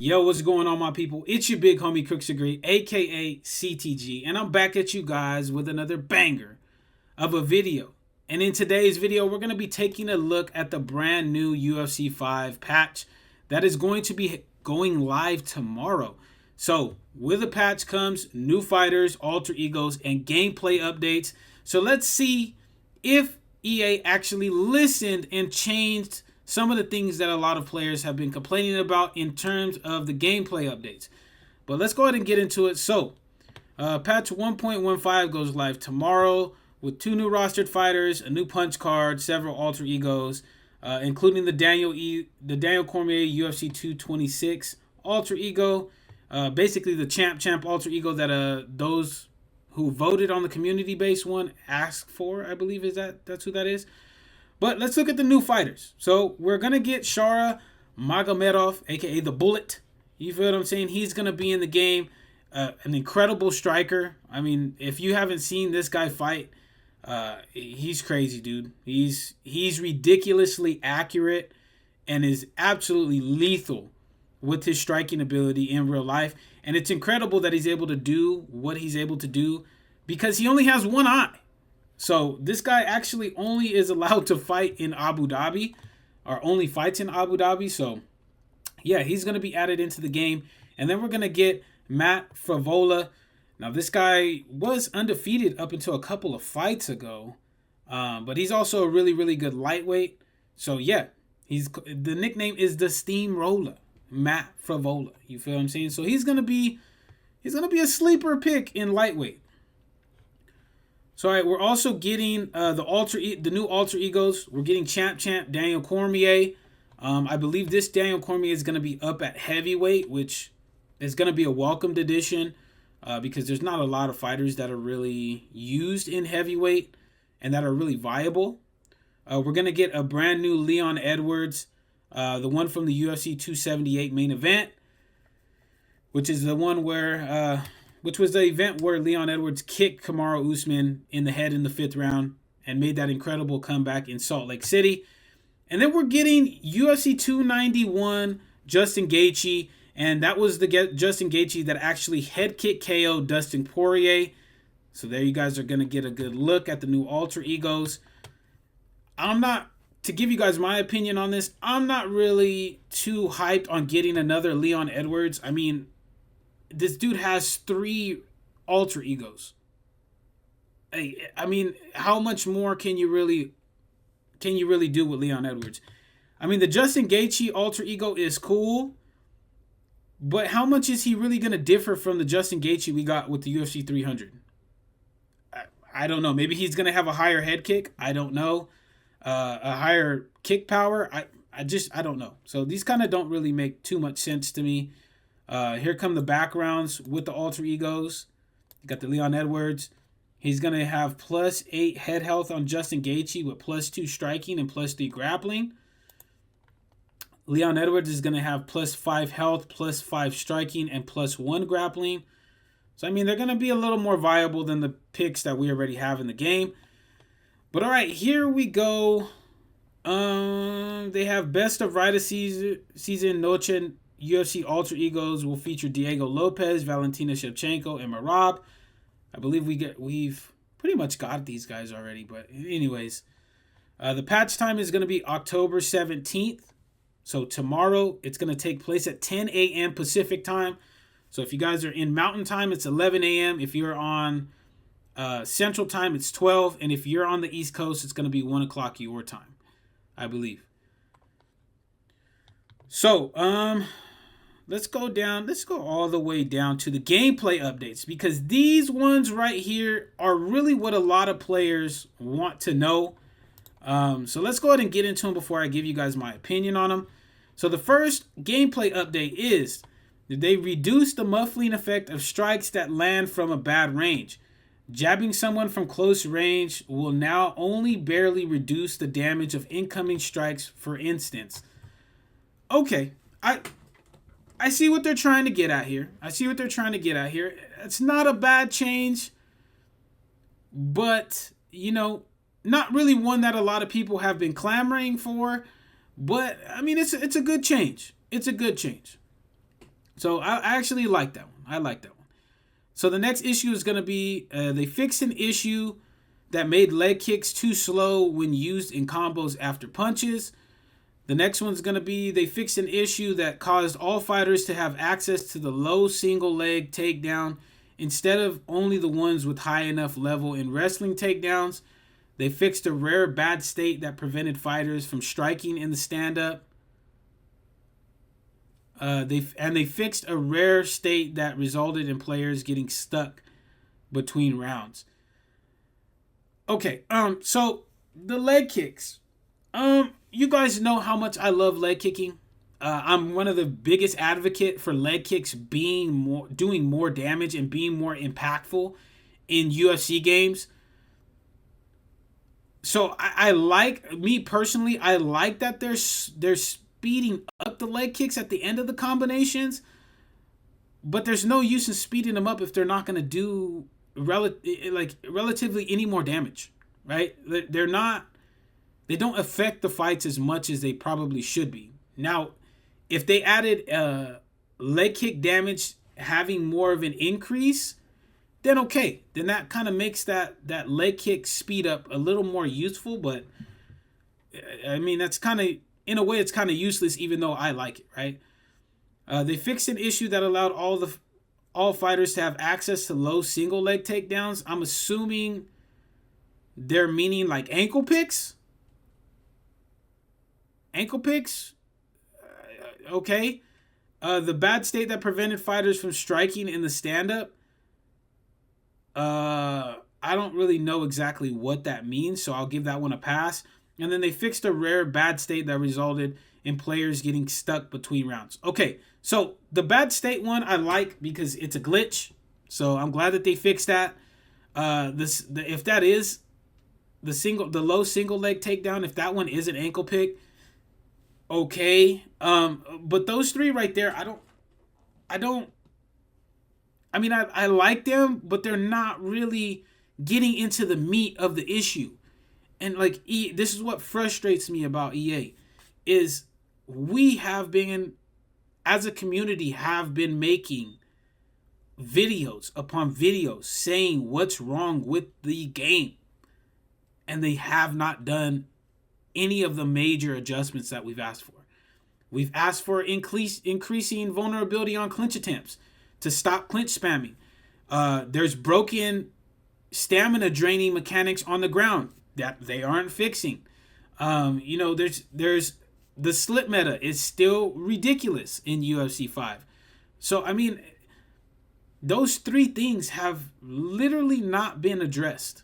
Yo, what's going on, my people? It's your big homie Crooks Agree, aka CTG, and I'm back at you guys with another banger of a video. And in today's video, we're going to be taking a look at the brand new UFC 5 patch that is going to be going live tomorrow. So, with the patch comes new fighters, alter egos, and gameplay updates. So, let's see if EA actually listened and changed some of the things that a lot of players have been complaining about in terms of the gameplay updates. But let's go ahead and get into it. So, patch 1.15 goes live tomorrow with 2 new rostered fighters, a new punch card, several alter egos, including the Daniel Cormier UFC 226 alter ego, basically the champ alter ego that those who voted on the community-based one asked for, I believe that's who that is. But let's look at the new fighters. So we're going to get Shara Magomedov, a.k.a. The Bullet. You feel what I'm saying? He's going to be in the game. An incredible striker. I mean, if you haven't seen this guy fight, he's crazy, dude. He's ridiculously accurate and is absolutely lethal with his striking ability in real life. And it's incredible that he's able to do what he's able to do because he only has one eye. So this guy actually only is allowed to fight in Abu Dhabi, or only fights in Abu Dhabi. So yeah, he's going to be added into the game. And then we're going to get Matt Favola. Now this guy was undefeated up until a couple of fights ago, but he's also a really, really good lightweight. So yeah, the nickname is the Steamroller, Matt Favola. You feel what I'm saying? So he's going to be a sleeper pick in lightweight. So, all right, we're also getting the new alter egos. We're getting champ Daniel Cormier. I believe this Daniel Cormier is going to be up at heavyweight, which is going to be a welcomed addition because there's not a lot of fighters that are really used in heavyweight and that are really viable. We're going to get a brand new Leon Edwards, the one from the UFC 278 main event, which is the one where... which was the event where Leon Edwards kicked Kamaru Usman in the head in the 5th round and made that incredible comeback in Salt Lake City. And then we're getting UFC 291 Justin Gaethje, and that was the Justin Gaethje that actually head kicked KO Dustin Poirier. So there you guys are going to get a good look at the new alter egos. To give you guys my opinion on this, I'm not really too hyped on getting another Leon Edwards. I mean, this dude has 3 alter egos. I mean, how much more can you really do with Leon Edwards? I mean, the Justin Gaethje alter ego is cool, but how much is he really going to differ from the Justin Gaethje we got with the UFC 300? I don't know. Maybe he's going to have a higher head kick. I don't know. A higher kick power. I don't know. So these kind of don't really make too much sense to me. Here come the backgrounds with the alter egos. You got the Leon Edwards. He's going to have +8 head health on Justin Gaethje with +2 striking and +3 grappling. Leon Edwards is going to have +5 health, +5 striking, and +1 grappling. So, I mean, they're going to be a little more viable than the picks that we already have in the game. But, all right, here we go. They have best of Rida season Noche. UFC alter egos will feature Diego Lopez, Valentina Shevchenko, and Marab. I believe we've pretty much got these guys already, but anyways, the patch time is going to be October 17th. So tomorrow it's going to take place at 10 a.m. Pacific time. So if you guys are in Mountain Time, it's 11 a.m. If you're on Central Time, it's 12, and if you're on the East Coast, it's going to be 1 o'clock your time, I believe. So, let's go all the way down to the gameplay updates, because these ones right here are really what a lot of players want to know. So let's go ahead and get into them before I give you guys my opinion on them. So the first gameplay update is that they reduced the muffling effect of strikes that land from a bad range. Jabbing someone from close range will now only barely reduce the damage of incoming strikes, for instance. Okay, I see what they're trying to get at here. It's not a bad change, but, not really one that a lot of people have been clamoring for. But, I mean, it's a good change. So I actually like that one. I like that one. So the next issue is going to be they fixed an issue that made leg kicks too slow when used in combos after punches. The next one's going to be they fixed an issue that caused all fighters to have access to the low single leg takedown instead of only the ones with high enough level in wrestling takedowns. They fixed a rare bad state that prevented fighters from striking in the stand-up. They fixed a rare state that resulted in players getting stuck between rounds. Okay, so the leg kicks. You guys know how much I love leg kicking. I'm one of the biggest advocate for leg kicks doing more damage and being more impactful in UFC games. So I like, me personally, I like that they're speeding up the leg kicks at the end of the combinations, but there's no use in speeding them up if they're not going to do relatively any more damage, right? They don't affect the fights as much as they probably should be. Now, if they added leg kick damage having more of an increase, then okay. Then that kind of makes that leg kick speed up a little more useful. But, I mean, that's kind of, in a way, it's kind of useless even though I like it, right? They fixed an issue that allowed all fighters to have access to low single leg takedowns. I'm assuming they're meaning like ankle picks. Ankle picks? Okay. The bad state that prevented fighters from striking in the stand-up. I don't really know exactly what that means, so I'll give that one a pass. And then they fixed a rare bad state that resulted in players getting stuck between rounds. Okay, so the bad state one I like because it's a glitch. So I'm glad that they fixed that. If that is the low single leg takedown, if that one is an ankle pick, okay. But those three right there, I like them, but they're not really getting into the meat of the issue. And like this is what frustrates me about EA is we have been, as a community, have been making videos upon videos saying what's wrong with the game. And they have not done any of the major adjustments that we've asked for. We've asked for increasing vulnerability on clinch attempts to stop clinch spamming. There's broken stamina draining mechanics on the ground that they aren't fixing. There's the slip meta is still ridiculous in UFC 5. So, I mean, those three things have literally not been addressed.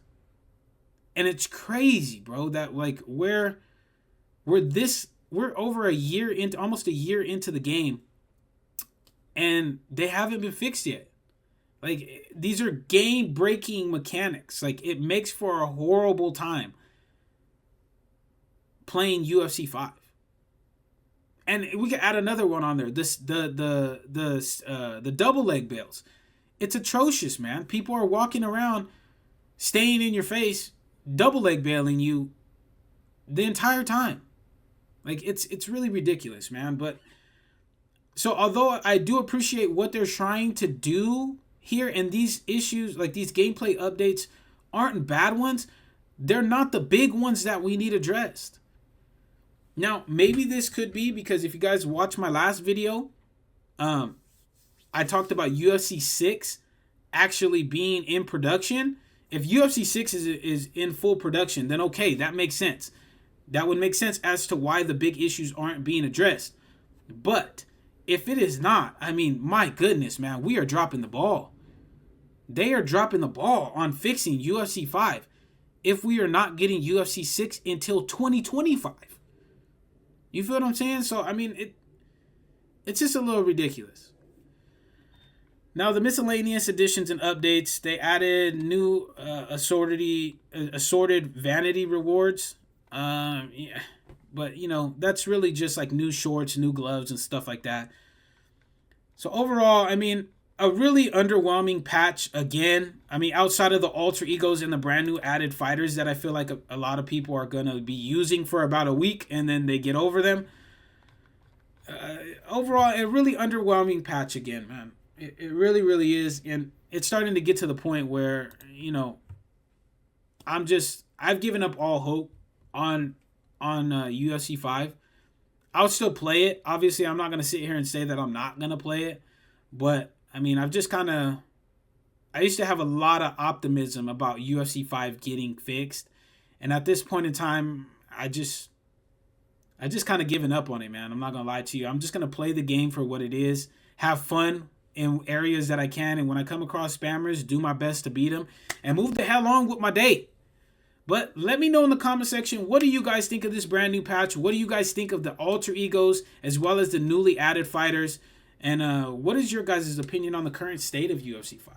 And it's crazy, bro, that like we're over almost a year into the game, and they haven't been fixed yet. Like, these are game-breaking mechanics. Like, it makes for a horrible time playing UFC 5. And we could add another one on there. The double leg bails. It's atrocious, man. People are walking around, staying in your face, double leg bailing you the entire time. Like, it's really ridiculous, man. But so although I do appreciate what they're trying to do here, and these issues, like these gameplay updates, aren't bad ones, they're not the big ones that we need addressed. Now, maybe this could be because if you guys watch my last video, I talked about UFC 6 actually being in production. If UFC 6 is in full production, then okay, that makes sense. That would make sense as to why the big issues aren't being addressed. But if it is not, I mean, my goodness, man, we are dropping the ball. They are dropping the ball on fixing UFC 5 if we are not getting UFC 6 until 2025. You feel what I'm saying? So, I mean, it's just a little ridiculous. Now, the miscellaneous additions and updates, they added new assorted vanity rewards. Yeah, but, that's really just like new shorts, new gloves, and stuff like that. So, overall, I mean, a really underwhelming patch again. I mean, outside of the alter egos and the brand new added fighters that I feel like a lot of people are going to be using for about a week and then they get over them. overall, a really underwhelming patch again, man. It really, really is. And it's starting to get to the point where, I've given up all hope on UFC 5. I'll still play it. Obviously, I'm not going to sit here and say that I'm not going to play it. But, I mean, I used to have a lot of optimism about UFC 5 getting fixed. And at this point in time, I just kind of given up on it, man. I'm not going to lie to you. I'm just going to play the game for what it is, have fun in areas that I can, and when I come across spammers, do my best to beat them and move the hell on with my day. But let me know in the comment section, what do you guys think of this brand new patch? What do you guys think of the alter egos as well as the newly added fighters? And what is your guys' opinion on the current state of UFC 5?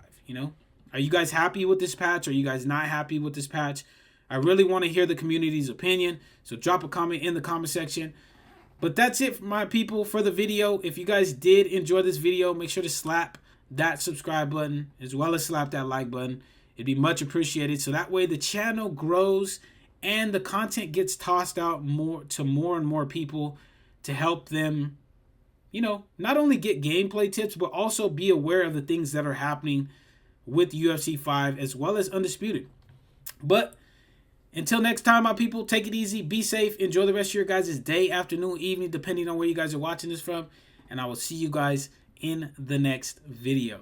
Are you guys happy with this patch? Are you guys not happy with this patch? I really want to hear the community's opinion, so drop a comment in the comment section. But that's it, my people, for the video. If you guys did enjoy this video, make sure to slap that subscribe button as well as slap that like button. It'd be much appreciated, so that way the channel grows and the content gets tossed out more and more people to help them, not only get gameplay tips, but also be aware of the things that are happening with UFC 5 as well as Undisputed. But until next time, my people, take it easy, be safe, enjoy the rest of your guys' day, afternoon, evening, depending on where you guys are watching this from, and I will see you guys in the next video.